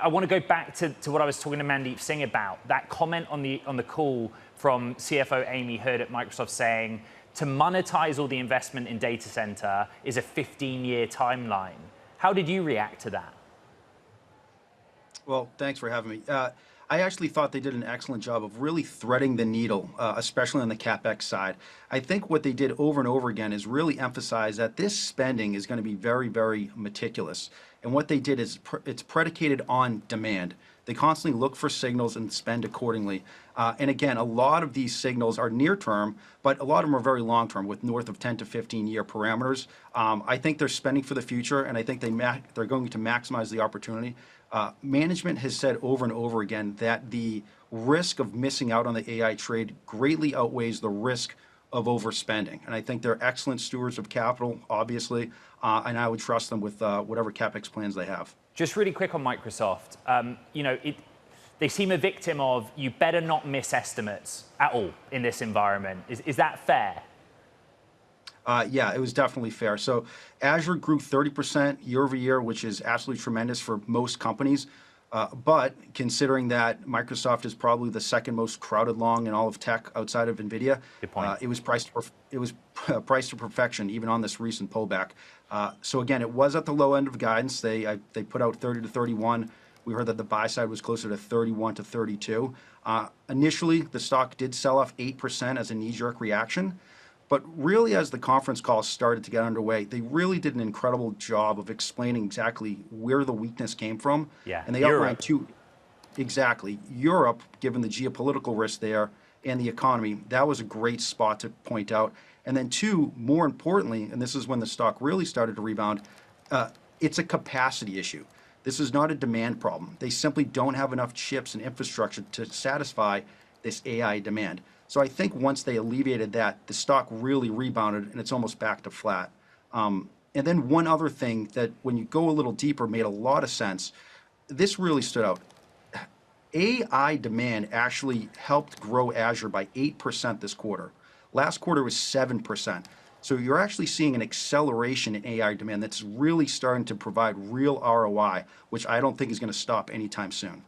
I want to go back to what I was talking to Mandeep Singh about, that comment on the call from CFO Amy Hood at Microsoft saying to monetize all the investment in data center is a 15-year timeline. How did you react to that? Well, thanks for having me. I actually thought they did an excellent job of really threading the needle, especially on the CapEx side. I think what they did over and over again is really emphasize that this spending is going to be very, very meticulous. And what they did is it's predicated on demand. They constantly look for signals and spend accordingly. And again, a lot of these signals are near term, but a lot of them are very long term with north of 10 to 15 year parameters. I think they're spending for the future, and I think they're going to maximize the opportunity. Management has said over and over again that the risk of missing out on the AI trade greatly outweighs the risk of overspending. And I think they're excellent stewards of capital, obviously, and I would trust them with whatever CapEx plans they have. Just really quick on Microsoft. They seem a victim of you better not miss estimates at all in this environment. Is that fair? Yeah, it was definitely fair. So Azure grew 30% year over year, which is absolutely tremendous for most companies. But considering that Microsoft is probably the second most crowded long in all of tech outside of NVIDIA, it was priced to perfection even on this recent pullback. So again, it was at the low end of guidance. They put out 30 to 31. We heard that the buy side was closer to 31 to 32. Initially, the stock did sell off 8% as a knee-jerk reaction. But really, as the conference call started to get underway, they really did an incredible job of explaining exactly where the weakness came from. Yeah, and they outlined exactly. Europe, given the geopolitical risk there and the economy, that was a great spot to point out. And then two, more importantly, and this is when the stock really started to rebound, it's a capacity issue. This is not a demand problem. They simply don't have enough chips and infrastructure to satisfy this AI demand. So I think once they alleviated that, the stock really rebounded and it's almost back to flat. And then one other thing that when you go a little deeper made a lot of sense, this really stood out. AI demand actually helped grow Azure by 8% this quarter. Last quarter was 7%. So you're actually seeing an acceleration in AI demand that's really starting to provide real ROI, which I don't think is going to stop anytime soon.